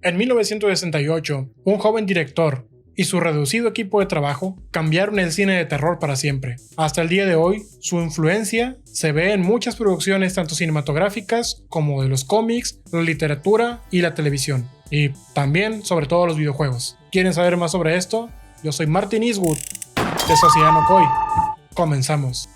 En 1968, un joven director y su reducido equipo de trabajo cambiaron el cine de terror para siempre. Hasta el día de hoy, su influencia se ve en muchas producciones tanto cinematográficas como de los cómics, la literatura y la televisión. Y también, sobre todo, los videojuegos. ¿Quieren saber más sobre esto? Yo soy Martin Eastwood, de Sociedad Nokoi. Comenzamos.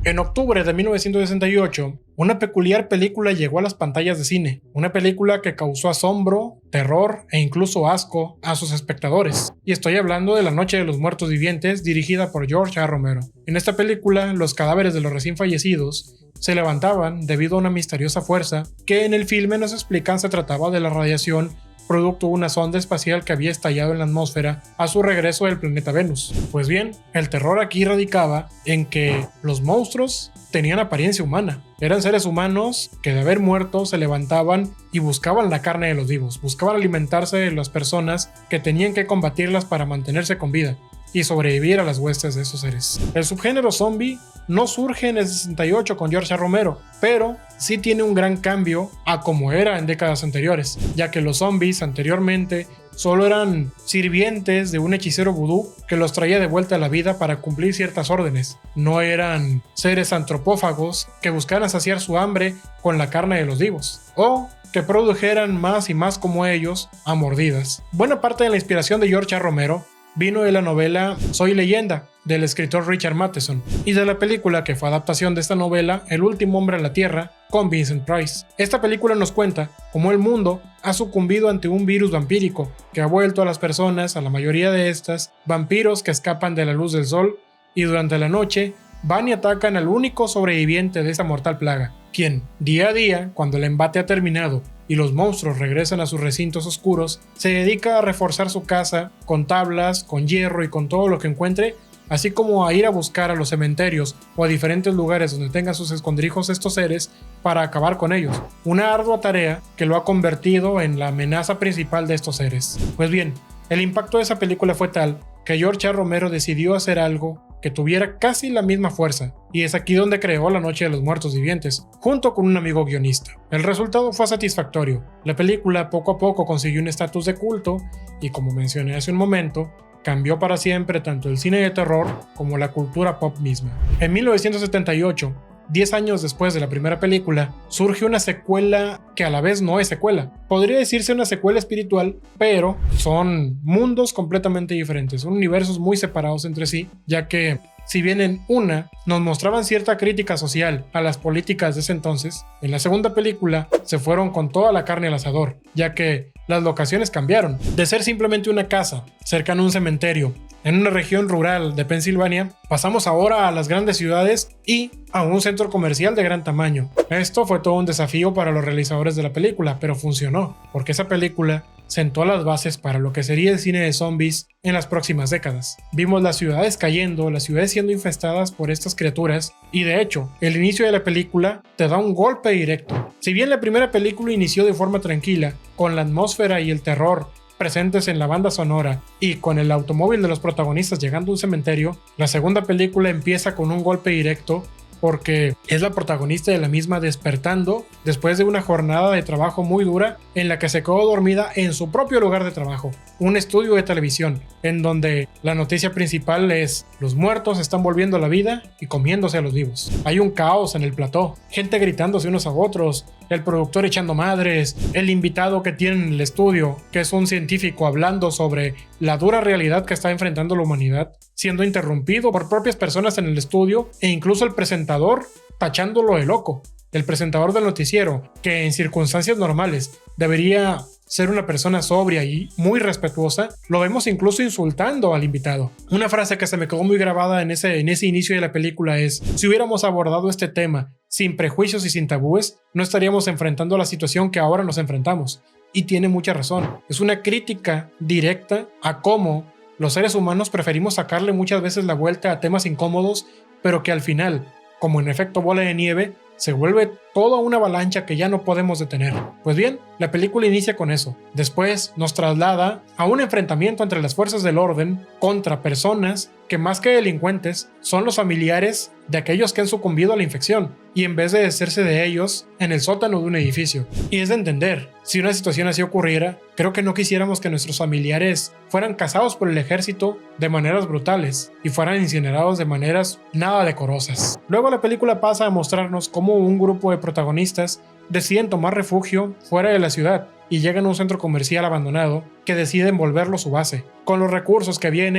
En octubre de 1968, una peculiar película llegó a las pantallas de cine, una película que causó asombro, terror e incluso asco a sus espectadores. Y estoy hablando de La Noche de los Muertos Vivientes, dirigida por George A. Romero. En esta película, los cadáveres de los recién fallecidos se levantaban debido a una misteriosa fuerza que en el filme nos explican se trataba de la radiación producto de una sonda espacial que había estallado en la atmósfera a su regreso del planeta Venus. Pues bien, el terror aquí radicaba en que los monstruos tenían apariencia humana. Eran seres humanos que de haber muerto se levantaban y buscaban la carne de los vivos, buscaban alimentarse de las personas que tenían que combatirlas para mantenerse con vida y sobrevivir a las huestes de esos seres. El subgénero zombie no surge en el 68 con George A. Romero, pero sí tiene un gran cambio a como era en décadas anteriores, ya que los zombies anteriormente solo eran sirvientes de un hechicero vudú que los traía de vuelta a la vida para cumplir ciertas órdenes. No eran seres antropófagos que buscaran saciar su hambre con la carne de los vivos, o que produjeran más y más como ellos a mordidas. Buena parte de la inspiración de George A. Romero vino de la novela Soy Leyenda, del escritor Richard Matheson, y de la película que fue adaptación de esta novela, El último hombre en la Tierra, con Vincent Price. Esta película nos cuenta cómo el mundo ha sucumbido ante un virus vampírico que ha vuelto a las personas, a la mayoría de estas, vampiros que escapan de la luz del sol y durante la noche van y atacan al único sobreviviente de esta mortal plaga, quien, día a día, cuando el embate ha terminado y los monstruos regresan a sus recintos oscuros, se dedica a reforzar su casa con tablas, con hierro y con todo lo que encuentre, así como a ir a buscar a los cementerios o a diferentes lugares donde tengan sus escondrijos estos seres para acabar con ellos. Una ardua tarea que lo ha convertido en la amenaza principal de estos seres. Pues bien, el impacto de esa película fue tal que George A. Romero decidió hacer algo que tuviera casi la misma fuerza, y es aquí donde creó La Noche de los Muertos Vivientes, junto con un amigo guionista. El resultado fue satisfactorio. La película poco a poco consiguió un estatus de culto, y como mencioné hace un momento, cambió para siempre tanto el cine de terror como la cultura pop misma. En 1978, 10 años después de la primera película, surge una secuela que a la vez no es secuela. Podría decirse una secuela espiritual, pero son mundos completamente diferentes, son universos muy separados entre sí, ya que si bien en una nos mostraban cierta crítica social a las políticas de ese entonces, en la segunda película se fueron con toda la carne al asador, ya que las locaciones cambiaron. De ser simplemente una casa cercana a un cementerio en una región rural de Pensilvania, pasamos ahora a las grandes ciudades y a un centro comercial de gran tamaño. Esto fue todo un desafío para los realizadores de la película, pero funcionó, porque esa película sentó las bases para lo que sería el cine de zombies en las próximas décadas. Vimos las ciudades cayendo, las ciudades siendo infestadas por estas criaturas, y de hecho, el inicio de la película te da un golpe directo. Si bien la primera película inició de forma tranquila, con la atmósfera y el terror presentes en la banda sonora y con el automóvil de los protagonistas llegando a un cementerio, la segunda película empieza con un golpe directo porque es la protagonista de la misma despertando después de una jornada de trabajo muy dura en la que se quedó dormida en su propio lugar de trabajo, un estudio de televisión, en donde la noticia principal es: los muertos están volviendo a la vida y comiéndose a los vivos. Hay un caos en el plató, gente gritándose unos a otros, el productor echando madres, el invitado que tiene en el estudio, que es un científico hablando sobre la dura realidad que está enfrentando la humanidad, siendo interrumpido por propias personas en el estudio, e incluso el presentador tachándolo de loco. El presentador del noticiero, que en circunstancias normales debería ser una persona sobria y muy respetuosa, lo vemos incluso insultando al invitado. Una frase que se me quedó muy grabada en ese inicio de la película es: si hubiéramos abordado este tema sin prejuicios y sin tabúes, no estaríamos enfrentando la situación que ahora nos enfrentamos. Y tiene mucha razón. Es una crítica directa a cómo los seres humanos preferimos sacarle muchas veces la vuelta a temas incómodos, pero que al final, como en efecto bola de nieve, se vuelve toda una avalancha que ya no podemos detener. Pues bien, la película inicia con eso. Después nos traslada a un enfrentamiento entre las fuerzas del orden contra personas que más que delincuentes son los familiares de aquellos que han sucumbido a la infección, y en vez de deshacerse de ellos en el sótano de un edificio. Y es de entender, si una situación así ocurriera, creo que no quisiéramos que nuestros familiares fueran cazados por el ejército de maneras brutales y fueran incinerados de maneras nada decorosas. Luego la película pasa a mostrarnos cómo un grupo de protagonistas deciden tomar refugio fuera de la ciudad y llegan a un centro comercial abandonado que deciden volverlo su base. Con los recursos que había en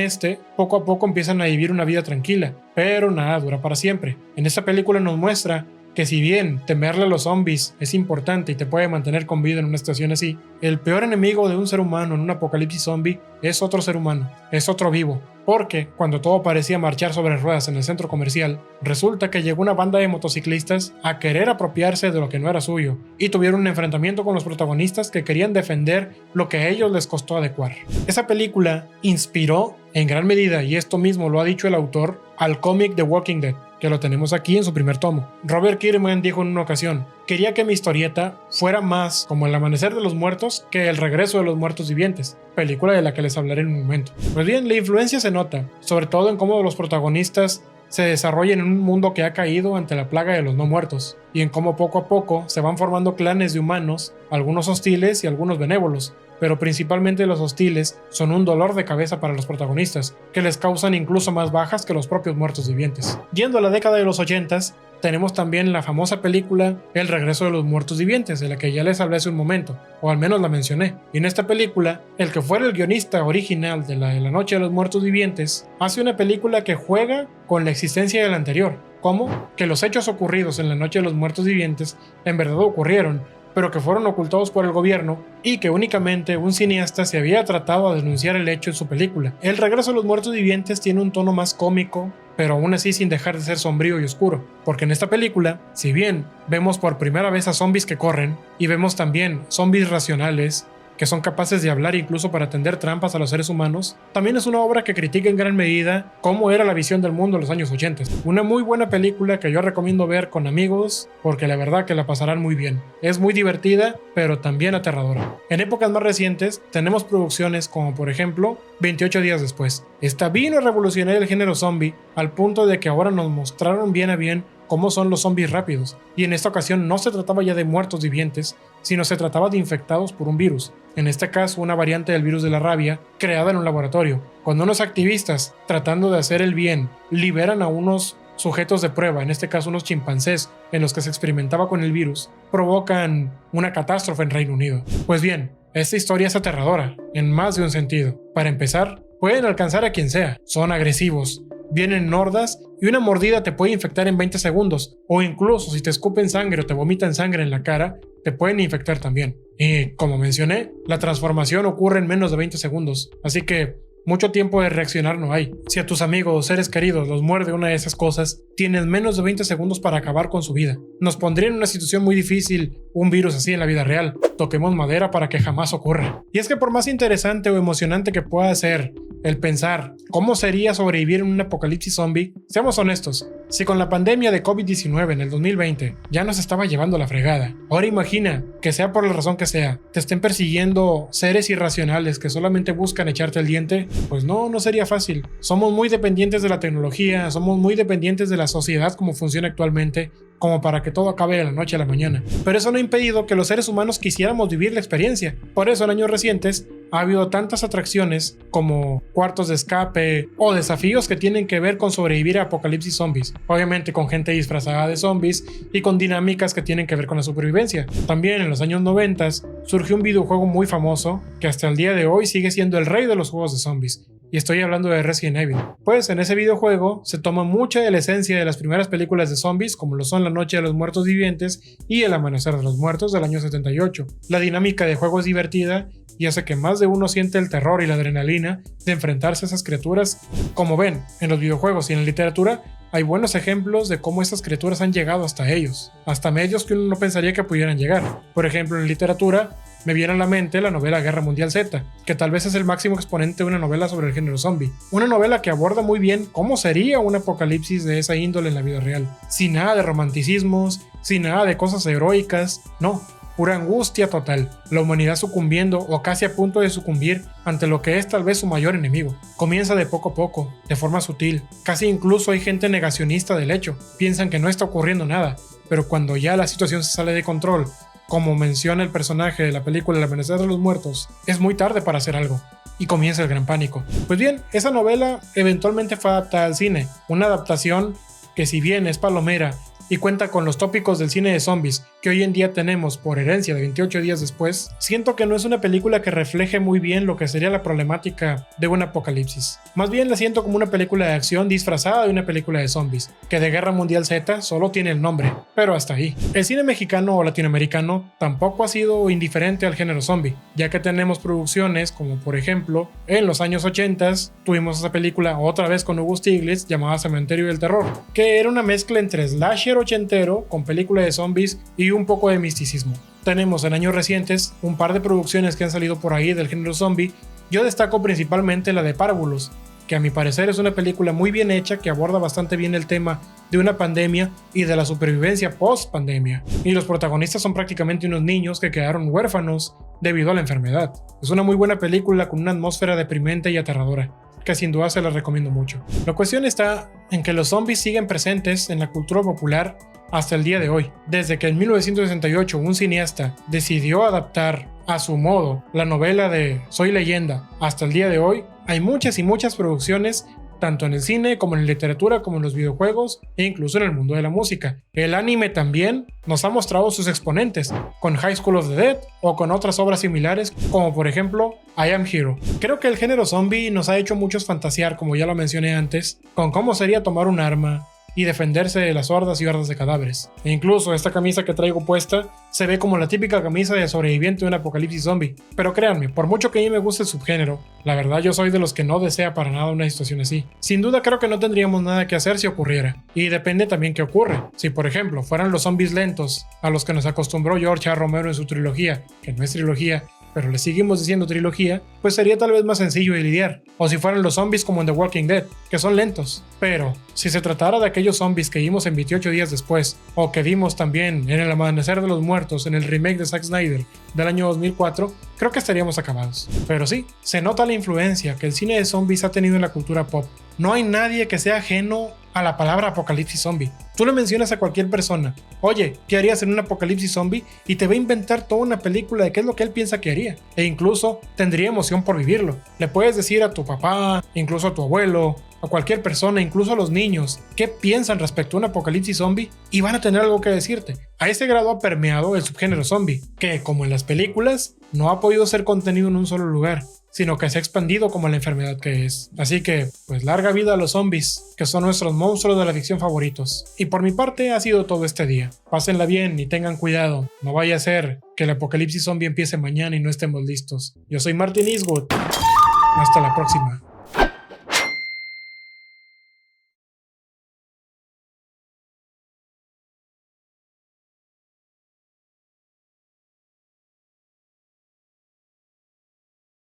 poco a poco empiezan a vivir una vida tranquila, pero nada dura para siempre. En esta película nos muestra que si bien temerle a los zombies es importante y te puede mantener con vida en una situación así, el peor enemigo de un ser humano en un apocalipsis zombie es otro ser humano, es otro vivo. Porque cuando todo parecía marchar sobre ruedas en el centro comercial, resulta que llegó una banda de motociclistas a querer apropiarse de lo que no era suyo, y tuvieron un enfrentamiento con los protagonistas que querían defender lo que a ellos les costó adecuar. Esa película inspiró en gran medida, y esto mismo lo ha dicho el autor, al cómic The Walking Dead, que lo tenemos aquí en su primer tomo. Robert Kirkman dijo en una ocasión: quería que mi historieta fuera más como El Amanecer de los Muertos que El Regreso de los Muertos Vivientes, película de la que les hablaré en un momento. Pues bien, la influencia se nota, sobre todo en cómo los protagonistas se desarrollan en un mundo que ha caído ante la plaga de los no muertos, y en cómo poco a poco se van formando clanes de humanos, algunos hostiles y algunos benévolos, pero principalmente los hostiles son un dolor de cabeza para los protagonistas, que les causan incluso más bajas que los propios muertos vivientes. Yendo a la década de los 80s, tenemos también la famosa película El Regreso de los Muertos Vivientes, de la que ya les hablé hace un momento, o al menos la mencioné. Y en esta película, el que fuera el guionista original de la Noche de los Muertos Vivientes, hace una película que juega con la existencia de la anterior, como que los hechos ocurridos en la Noche de los Muertos Vivientes en verdad ocurrieron, pero que fueron ocultados por el gobierno, y que únicamente un cineasta se había tratado de denunciar el hecho en su película. El Regreso de los Muertos Vivientes tiene un tono más cómico, pero aún así sin dejar de ser sombrío y oscuro, porque en esta película, si bien vemos por primera vez a zombies que corren, y vemos también zombies racionales, que son capaces de hablar incluso para tender trampas a los seres humanos, también es una obra que critica en gran medida cómo era la visión del mundo en los años 80. Una muy buena película que yo recomiendo ver con amigos, porque la verdad que la pasarán muy bien. Es muy divertida, pero también aterradora. En épocas más recientes tenemos producciones como por ejemplo 28 días después. Esta vino a revolucionar el género zombie al punto de que ahora nos mostraron bien a bien cómo son los zombies rápidos, y en esta ocasión no se trataba ya de muertos vivientes, sino se trataba de infectados por un virus, en este caso una variante del virus de la rabia creada en un laboratorio. Cuando unos activistas, tratando de hacer el bien, liberan a unos sujetos de prueba, en este caso unos chimpancés en los que se experimentaba con el virus, provocan una catástrofe en Reino Unido. Pues bien, esta historia es aterradora, en más de un sentido. Para empezar, pueden alcanzar a quien sea, son agresivos, vienen en hordas y una mordida te puede infectar en 20 segundos, o incluso si te escupen sangre o te vomitan sangre en la cara, te pueden infectar también. Y como mencioné, la transformación ocurre en menos de 20 segundos, así que mucho tiempo de reaccionar no hay. Si a tus amigos o seres queridos los muerde una de esas cosas, tienes menos de 20 segundos para acabar con su vida. Nos pondría en una situación muy difícil un virus así en la vida real. Toquemos madera para que jamás ocurra. Y es que por más interesante o emocionante que pueda ser el pensar cómo sería sobrevivir en un apocalipsis zombie, seamos honestos, si con la pandemia de COVID-19 en el 2020 ya nos estaba llevando la fregada, ahora imagina que sea por la razón que sea, te estén persiguiendo seres irracionales que solamente buscan echarte el diente, pues no sería fácil. Somos muy dependientes de la tecnología, somos muy dependientes de la sociedad como funciona actualmente, como para que todo acabe de la noche a la mañana. Pero eso no ha impedido que los seres humanos quisiéramos vivir la experiencia. Por eso en años recientes ha habido tantas atracciones como cuartos de escape o desafíos que tienen que ver con sobrevivir a apocalipsis zombies. Obviamente con gente disfrazada de zombies y con dinámicas que tienen que ver con la supervivencia. También en los años 90 surgió un videojuego muy famoso que hasta el día de hoy sigue siendo el rey de los juegos de zombies. Y estoy hablando de Resident Evil. Pues en ese videojuego se toma mucha de la esencia de las primeras películas de zombies, como lo son La Noche de los Muertos Vivientes y El Amanecer de los Muertos del año 78. La dinámica de juego es divertida y hace que más de uno siente el terror y la adrenalina de enfrentarse a esas criaturas. Como ven, en los videojuegos y en la literatura hay buenos ejemplos de cómo estas criaturas han llegado hasta ellos, hasta medios que uno no pensaría que pudieran llegar. Por ejemplo, en literatura me viene a la mente la novela Guerra Mundial Z, que tal vez es el máximo exponente de una novela sobre el género zombie. Una novela que aborda muy bien cómo sería un apocalipsis de esa índole en la vida real, sin nada de romanticismos, sin nada de cosas heroicas, no. pura angustia total, la humanidad sucumbiendo o casi a punto de sucumbir ante lo que es tal vez su mayor enemigo. Comienza de poco a poco, de forma sutil, casi incluso hay gente negacionista del hecho, piensan que no está ocurriendo nada, pero cuando ya la situación se sale de control, como menciona el personaje de la película El Amanecer de los Muertos, es muy tarde para hacer algo. Y comienza el gran pánico. Pues bien, esa novela eventualmente fue adaptada al cine, una adaptación que si bien es palomera y cuenta con los tópicos del cine de zombies que hoy en día tenemos por herencia de 28 días después, siento que no es una película que refleje muy bien lo que sería la problemática de un apocalipsis. Más bien la siento como una película de acción disfrazada de una película de zombies, que de Guerra Mundial Z solo tiene el nombre, pero hasta ahí. El cine mexicano o latinoamericano tampoco ha sido indiferente al género zombie, ya que tenemos producciones como por ejemplo, en los años 80 tuvimos esa película otra vez con Hugo Stiglitz llamada Cementerio del Terror, que era una mezcla entre slasher ochentero con película de zombies y un poco de misticismo. Tenemos en años recientes un par de producciones que han salido por ahí del género zombie. Yo destaco principalmente la de Parvulus, que a mi parecer es una película muy bien hecha que aborda bastante bien el tema de una pandemia y de la supervivencia post pandemia. Y los protagonistas son prácticamente unos niños que quedaron huérfanos debido a la enfermedad. Es una muy buena película con una atmósfera deprimente y aterradora, que sin duda se la recomiendo mucho. La cuestión está en que los zombies siguen presentes en la cultura popular hasta el día de hoy. Desde que en 1968 un cineasta decidió adaptar a su modo la novela de Soy Leyenda hasta el día de hoy, hay muchas y muchas producciones tanto en el cine como en la literatura como en los videojuegos e incluso en el mundo de la música. El anime también nos ha mostrado sus exponentes con High School of the Dead o con otras obras similares como por ejemplo I Am Hero. Creo que el género zombie nos ha hecho muchos fantasear, como ya lo mencioné antes, con cómo sería tomar un arma y defenderse de las hordas y hordas de cadáveres. E incluso esta camisa que traigo puesta se ve como la típica camisa de sobreviviente de un apocalipsis zombie. Pero créanme, por mucho que a mí me guste el subgénero, la verdad yo soy de los que no desea para nada una situación así. Sin duda creo que no tendríamos nada que hacer si ocurriera. Y depende también qué ocurre. Si por ejemplo fueran los zombies lentos a los que nos acostumbró George A. Romero en su trilogía, que no es trilogía, pero le seguimos diciendo trilogía, pues sería tal vez más sencillo de lidiar. O si fueran los zombies como en The Walking Dead, que son lentos. Pero si se tratara de aquellos zombies que vimos en 28 días después, o que vimos también en El Amanecer de los Muertos, en el remake de Zack Snyder del año 2004, creo que estaríamos acabados. Pero sí, se nota la influencia que el cine de zombies ha tenido en la cultura pop. No hay nadie que sea ajeno a la palabra apocalipsis zombie. Tú le mencionas a cualquier persona, oye, ¿qué harías en un apocalipsis zombie? Y te va a inventar toda una película de qué es lo que él piensa que haría. E incluso tendría emoción por vivirlo. Le puedes decir a tu papá, incluso a tu abuelo, a cualquier persona, incluso a los niños, qué piensan respecto a un apocalipsis zombie y van a tener algo que decirte. A ese grado ha permeado el subgénero zombie, que como en las películas, no ha podido ser contenido en un solo lugar, sino que se ha expandido como la enfermedad que es. Así que, pues larga vida a los zombies, que son nuestros monstruos de la ficción favoritos. Y por mi parte ha sido todo este día. Pásenla bien y tengan cuidado. No vaya a ser que el apocalipsis zombie empiece mañana y no estemos listos. Yo soy Martin Eastwood. Hasta la próxima.